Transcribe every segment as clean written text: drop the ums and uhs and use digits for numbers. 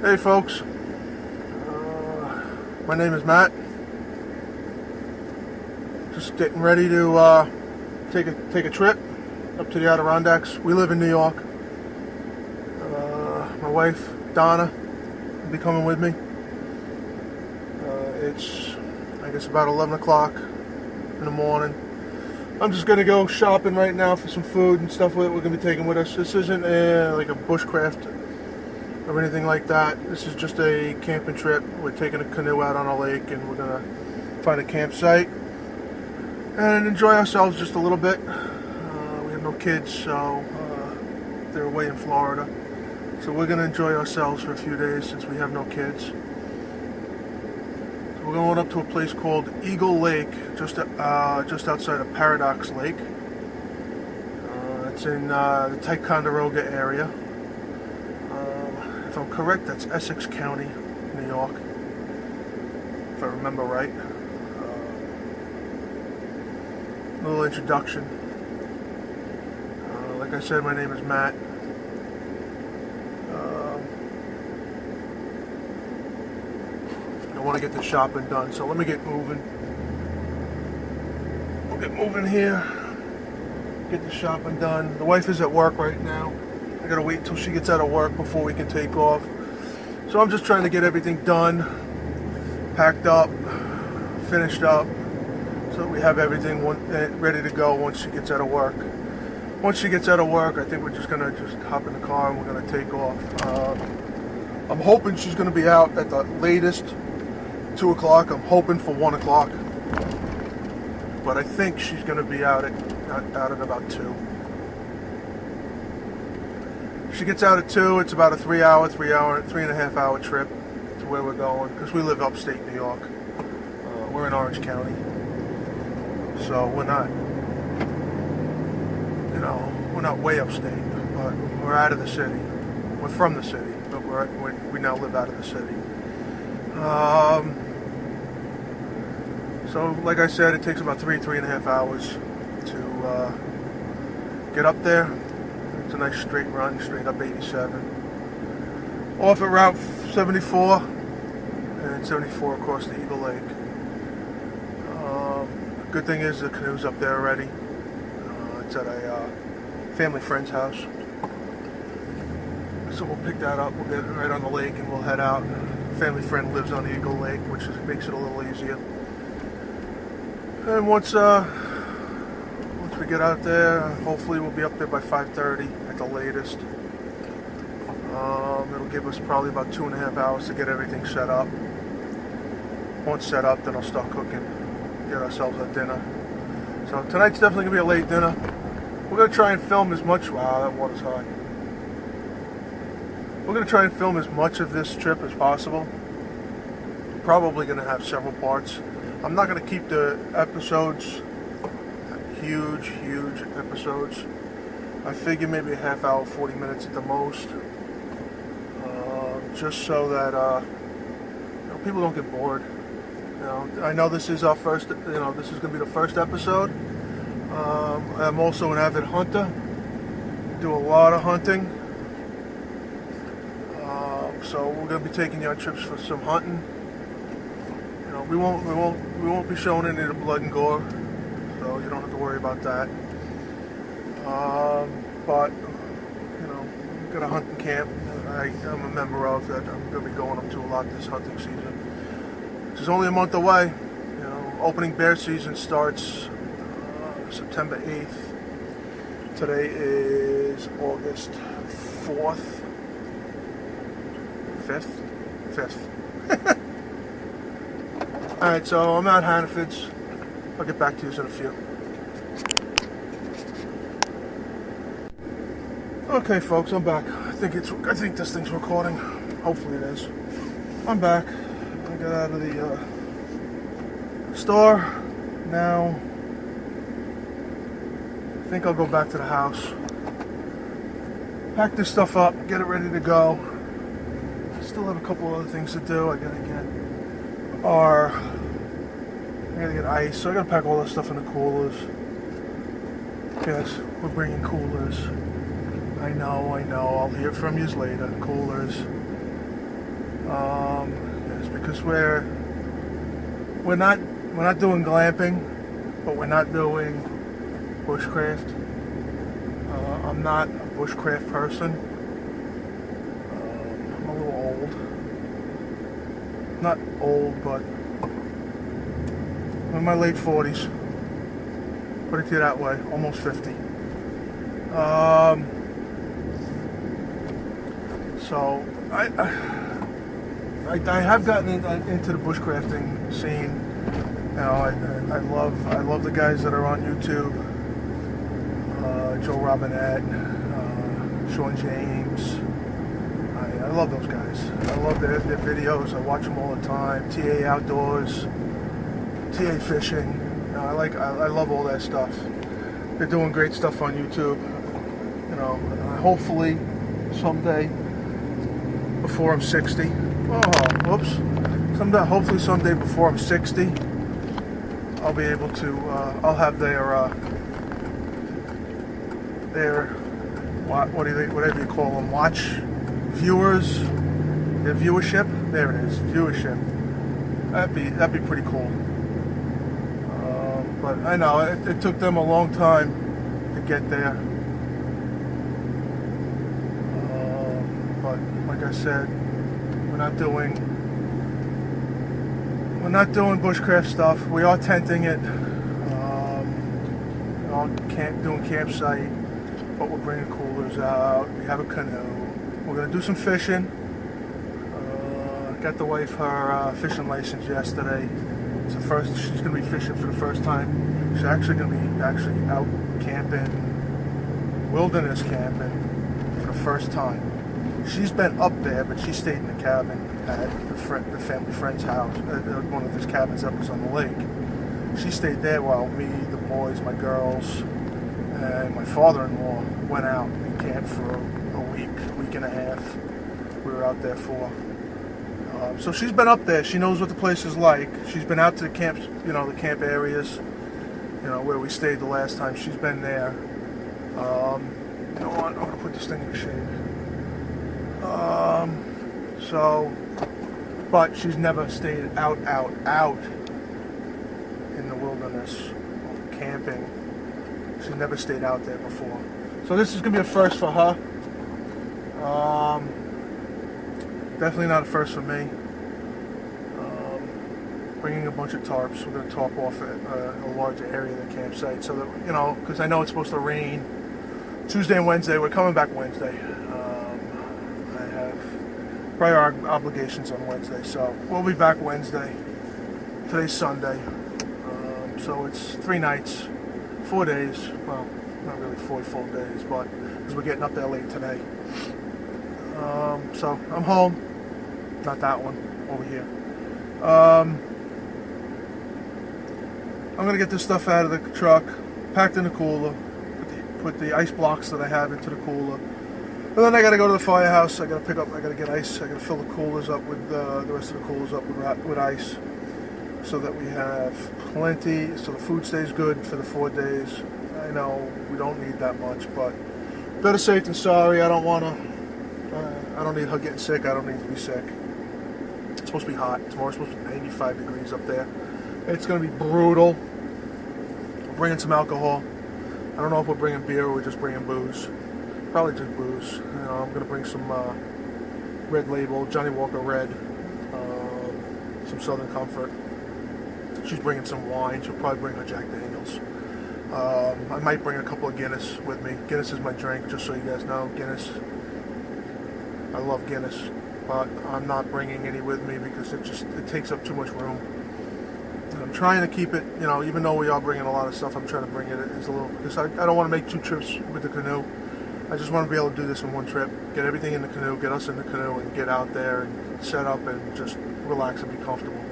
Hey folks, my name is Matt. Just getting ready to take a trip up to the Adirondacks. We live in New York. My wife Donna will be coming with me. It's I guess about 11 o'clock in the morning. I'm just gonna go shopping right now for some food and stuff that we're gonna be taking with us. This isn't like a bushcraft or anything like that. This is just a camping trip. We're taking a canoe out on a lake and we're gonna find a campsite and enjoy ourselves just a little bit. We have no kids, so they're away in Florida, so we're gonna enjoy ourselves for a few days since we have no kids. So we're going up to a place called Eagle Lake, just outside of Paradox Lake. It's in the Ticonderoga area. If I'm correct, that's Essex County, New York, if I remember right. A little introduction. Like I said, my name is Matt. I want to get the shopping done, so let me get moving. We'll get moving here, get the shopping done. The wife is at work right now. I gotta wait until she gets out of work before we can take off. So I'm just trying to get everything done, packed up, finished up, so that we have everything ready to go once she gets out of work. Once she gets out of work, I think we're just gonna hop in the car and we're gonna take off. I'm hoping she's gonna be out at the latest 2 o'clock. I'm hoping for 1 o'clock, but I think she's gonna be out at about 2. She gets out at 2. It's about a 3.5 hour trip to where we're going, because we live upstate New York. We're in Orange County, so we're not way upstate, but we're out of the city. We're from the city, but we now live out of the city. So like I said, it takes about 3.5 hours to get up there. It's a nice straight run, straight up 87. Off at Route 74, and 74 across the Eagle Lake. Good thing is the canoe's up there already. It's at a family friend's house. So we'll pick that up, we'll get it right on the lake and we'll head out. Family friend lives on the Eagle Lake, which makes it a little easier. And once we get out there, hopefully we'll be up there by 5:30 at the latest. It'll give us probably about 2.5 hours to get everything set up. Once set up, then I'll start cooking, get ourselves a dinner. So tonight's definitely gonna be a late dinner. We're gonna try and film as much. Wow, that water's hot. We're gonna try and film as much of this trip as possible. Probably gonna have several parts. I'm not gonna keep the episodes huge episodes. I figure maybe a half hour, 40 minutes at the most, just so that people don't get bored. I know this is our first. This is gonna be the first episode. I'm also an avid hunter. Do a lot of hunting. So we're gonna be taking you on trips for some hunting. We won't be showing any of the blood and gore, so you don't have to worry about that. But we've got a hunting camp I'm a member of that I'm going to be going up to a lot this hunting season, which is only a month away. Opening bear season starts September 8th. Today is August 4th. 5th. Alright, so I'm at Hannaford's. I'll get back to you in a few. Okay folks, I'm back. I think this thing's recording. Hopefully it is. I'm back. I got out of the store. Now I think I'll go back to the house. Pack this stuff up, get it ready to go. I still have a couple other things to do. I gotta get ice, so I gotta pack all that stuff in the coolers. Yes, we're bringing coolers. I know, I'll hear from you later. Coolers. Is because we're not doing glamping, but we're not doing bushcraft. I'm not a bushcraft person. I'm a little old. Not old, but I'm in my late 40s. Put it to you that way, almost 50. So I have gotten into the bushcrafting scene. You know, I love the guys that are on YouTube. Joe Robinette, Sean James. I love those guys. I love their videos. I watch them all the time. TA Outdoors, TA Fishing. I love all that stuff. They're doing great stuff on YouTube. You know, hopefully someday before I'm 60. Oh, whoops. Hopefully someday before I'm 60, I'll be able to. I'll have their whatever you call them, watch viewers, their viewership. There it is, viewership. That'd be pretty cool. But I know it took them a long time to get there. But like I said, we're not doing bushcraft stuff. We are tenting it. Doing campsite, but we're bringing coolers out. We have a canoe. We're gonna do some fishing. Got the wife her fishing license yesterday. It's the first. She's gonna be fishing for the first time. She's actually gonna be out camping, wilderness camping, for the first time. She's been up there, but she stayed in the cabin at the family friend's house, one of his cabins that was on the lake. She stayed there while me, the boys, my girls, and my father-in-law went out and camped for a week and a half. We were out there for. So she's been up there. She knows what the place is like. She's been out to the camps, the camp areas, where we stayed the last time. She's been there. You know what? I'm gonna put this thing in the shade. But she's never stayed out in the wilderness camping. She's never stayed out there before. So this is gonna be a first for her. Definitely not a first for me. Bringing a bunch of tarps. We're going to tarp off a large area of the campsite so that, because I know it's supposed to rain Tuesday and Wednesday. We're coming back Wednesday. I have prior obligations on Wednesday, so we'll be back Wednesday. Today's Sunday. So it's 3 nights, 4 days. Well, not really 4 full days, but because we're getting up there late today. So I'm home. Not that one, over here. I'm going to get this stuff out of the truck, packed in the cooler, put the ice blocks that I have into the cooler. And then I got to go to the firehouse. I got to get ice. I got to fill the coolers up with, the rest of the coolers up with ice so that we have plenty, so the food stays good for the 4 days. I know we don't need that much, but better safe than sorry. I don't need her getting sick. I don't need to be sick. It's supposed to be hot. Tomorrow's supposed to be 95 degrees up there. It's going to be brutal. We're bringing some alcohol. I don't know if we're bringing beer or we're just bringing booze. Probably just booze. I'm going to bring some Red Label, Johnny Walker Red, some Southern Comfort. She's bringing some wine. She'll probably bring her Jack Daniels. I might bring a couple of Guinness with me. Guinness is my drink, just so you guys know. Guinness. I love Guinness, but I'm not bringing any with me because it takes up too much room. And I'm trying to keep it, even though we are bringing a lot of stuff, I'm trying to bring it as a little, because I don't want to make 2 trips with the canoe. I just want to be able to do this in one trip, get everything in the canoe, get us in the canoe, and get out there and set up and just relax and be comfortable.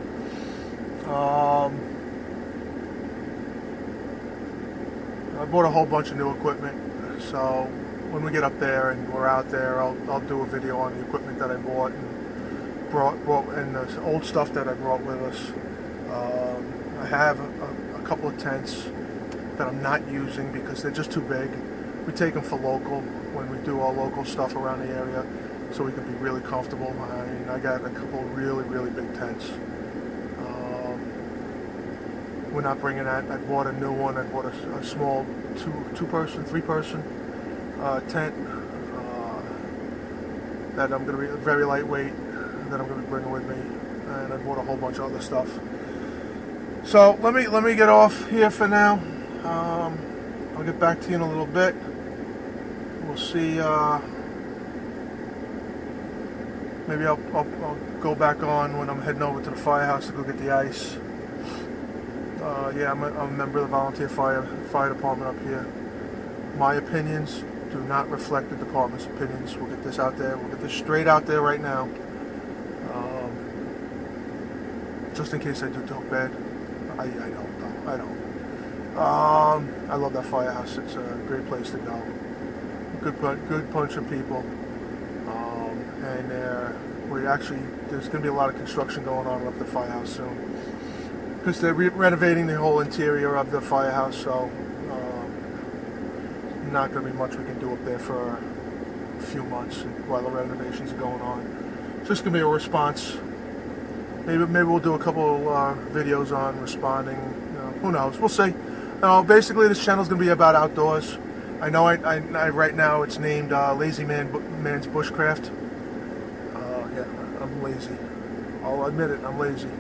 I bought a whole bunch of new equipment, so when we get up there and we're out there, I'll do a video on the equipment that I bought and brought and the old stuff that I brought with us. I have a couple of tents that I'm not using because they're just too big. We take them for local when we do our local stuff around the area. so we can be really comfortable. I mean, I got a couple really, really big tents. We're not bringing that. I bought a new one. I bought a small two-person, three-person tent that I'm going to be very lightweight, that I'm going to be bringing with me, and I bought a whole bunch of other stuff. So let me get off here for now. I'll get back to you in a little bit. We'll see. Maybe I'll go back on when I'm heading over to the firehouse to go get the ice. Yeah, I'm a member of the volunteer fire department up here. My opinions do not reflect the department's opinions. We'll get this out there. We'll get this straight out there right now. Just in case I do talk bad. I don't. I love that firehouse. It's a great place to go. Good bunch of people. And there's going to be a lot of construction going on up at the firehouse soon. Because they're renovating the whole interior of the firehouse, so not going to be much we can do up there for a few months while the renovations are going on. It's just going to be a response. Maybe we'll do a couple videos on responding. Who knows? We'll see. Basically, this channel is going to be about outdoors. I know I right now it's named Lazy Man's Bushcraft. Yeah, I'm lazy. I'll admit it, I'm lazy.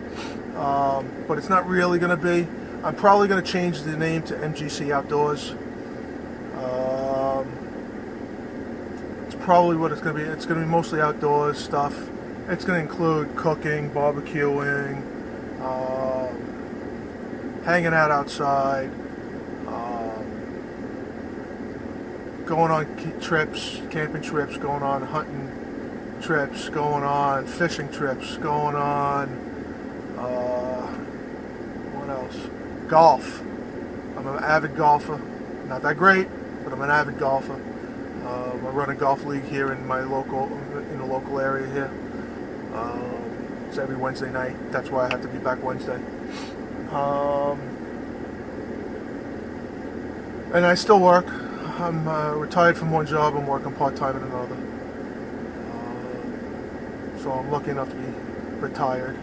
But it's not really going to be. I'm probably going to change the name to MGC Outdoors. It's probably what it's going to be. It's going to be mostly outdoors stuff. It's going to include cooking, barbecuing, hanging out outside, going on trips, camping trips, going on hunting trips, going on fishing trips, going on, what else? Golf. I'm an avid golfer. Not that great, but I'm an avid golfer. I run a golf league here in the local area here. It's every Wednesday night. That's why I have to be back Wednesday. And I still work. I'm retired from one job. I'm working part-time in another. So I'm lucky enough to be retired.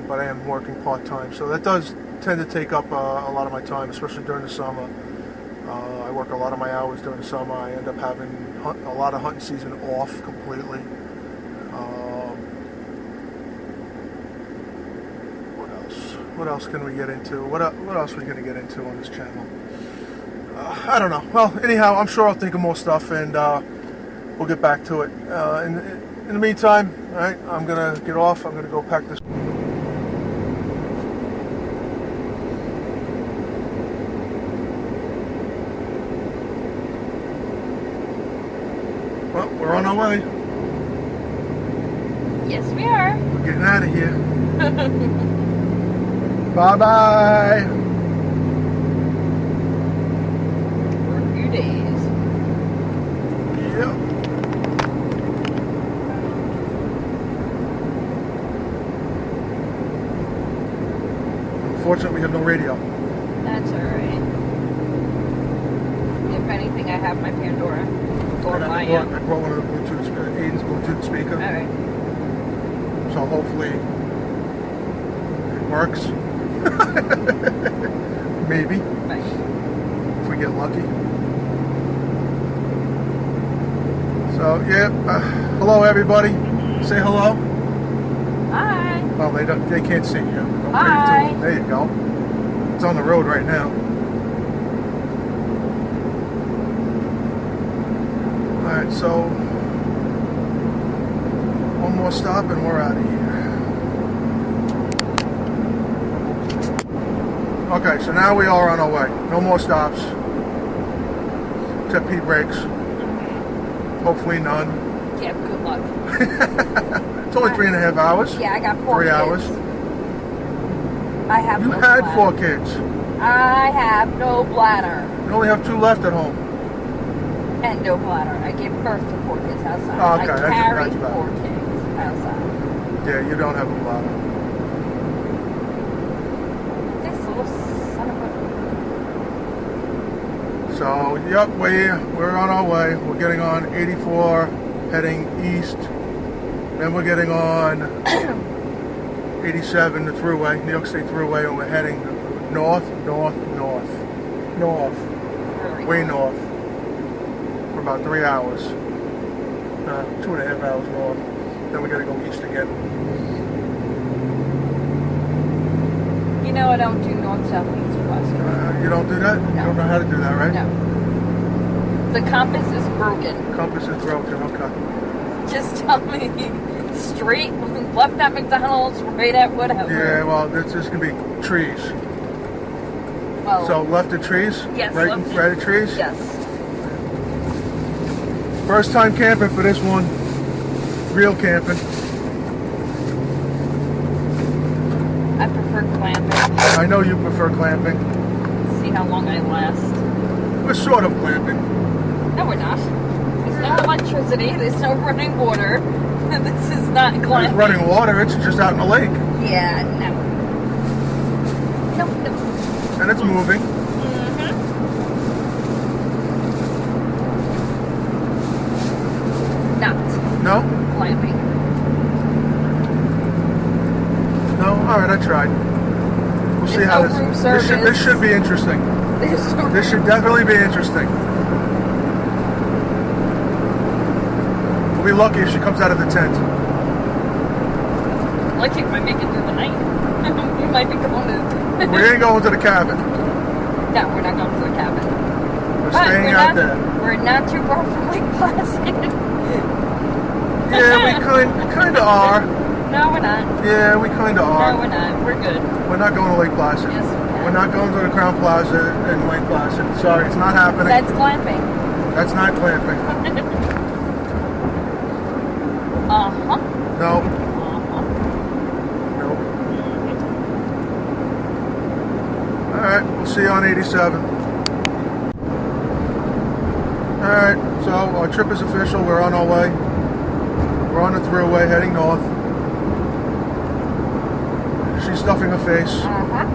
But I am working part-time. So that does tend to take up a lot of my time, especially during the summer. I work a lot of my hours during the summer. I end up having a lot of hunting season off completely. What else can we get into? What else are we going to get into on this channel? I don't know. Well, anyhow, I'm sure I'll think of more stuff, and we'll get back to it. In the meantime, all right, I'm going to get off. I'm going to go pack this. Well, we're on our way. Yes, we are. We're getting out of here. Bye-bye. For a few days. Yep. Unfortunately, we have no radio. That's alright. If anything, I have my Pandora. Or my, I brought one of the Bluetooth, Aiden's Bluetooth speaker. Alright. So hopefully it works. Maybe. Bye. If we get lucky. So yeah, hello everybody. Say hello. Hi. Oh, they can't see you. Don't Hi. wave to them. There you go. It's on the road right now. All right, so one more stop and we're out of here. Okay, so now we are on our way. No more stops. Except P breaks. Hopefully none. Yeah, good luck. It's only 3.5 hours. Yeah, I got 4 3 kids. hours. I have You no had bladder. 4 kids. I have no bladder. You only have 2 left at home. And no bladder. I gave birth to 4 kids outside. Oh, okay, I carried that's 4 kids outside. Yeah, you don't have a bladder. This little son of a... So, yep, we're on our way. We're getting on 84 heading east. Then we're getting on 87, the thruway, New York State Thruway, and we're heading north, way north, for about 3 hours. 2.5 hours north. Then we gotta go east again. You know I don't do north, south, east, west. You don't do that? No. You don't know how to do that, right? No. The compass is broken. Compass is broken, okay. Just tell me straight, left at McDonald's, right at whatever. Yeah, well, it's just gonna be trees. Well, So left at trees? yes, Right left at trees? yes. First time camping for this one. Real camping. I prefer clamping. I know you prefer clamping. See how long I last. We're sort of clamping. No, we're not. There's no electricity. There's no running water. This is not There's glamping. running water, it's just out in the lake. Yeah, no. Nope. And it's moving. Mm-hmm. Not No? glamping. No? Alright, I tried. We'll see There's how no room service. this should be interesting. There's no This should definitely be interesting. We'll be lucky if she comes out of the tent. Like you might make it through the night. We might be going to. We ain't going to the cabin. No, we're not going to the cabin. We're But staying we're out not, there. We're not too far from Lake Placid. Yeah, we kind of are. No, we're not. Yeah, we kind of are. No, we're not. We're good. We're not going to Lake Placid. Yes, we can. We're not going to the Crown Plaza in Lake Placid. Sorry, it's not happening. That's glamping. That's not glamping. Uh-huh. No. Uh-huh. No. Alright, we'll see you on 87. Alright, so our trip is official. We're on our way. We're on the thruway heading north. She's stuffing her face. Uh-huh.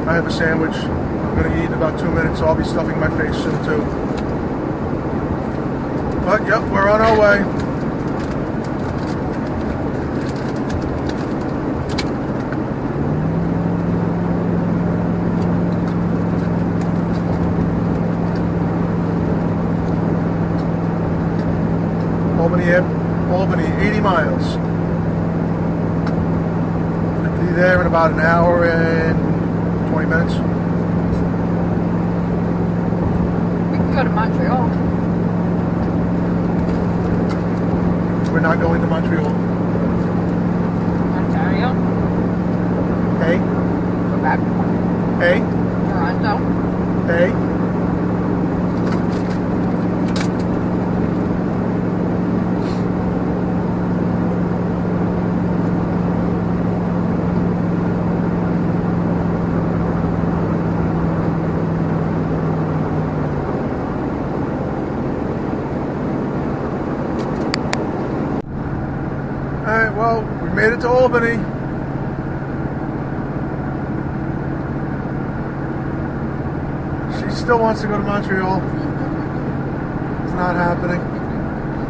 I have a sandwich. I'm going to eat in about 2 minutes, so I'll be stuffing my face soon too. But yep, we're on our way. Albany, 80 miles. I'll be there in about an hour and 20 minutes. We can go to Montreal. We're not going to Montreal. Ontario. Hey, Quebec. hey, Toronto. hey. Alright, well, we made it to Albany. She still wants to go to Montreal. It's not happening.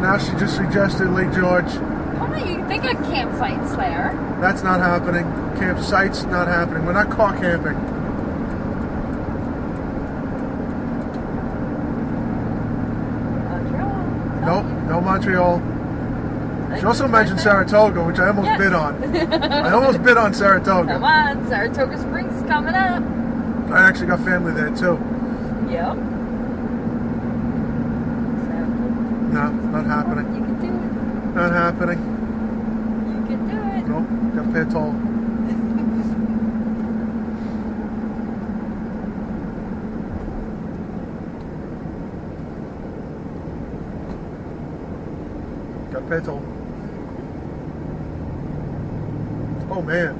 Now she just suggested Lake George. Come on, you think a campsite's there? That's not happening. Campsite's not happening. We're not car camping. Montreal. Nope, no Montreal. She also mentioned Saratoga, which I almost Yes. bid on. I almost bid on Saratoga. Come on, Saratoga Springs coming up. I actually got family there too. Yep. No, not happening. You can do Not happening. it. You can do it. Nope, gotta pay a toll. Gotta pay a toll. Oh man.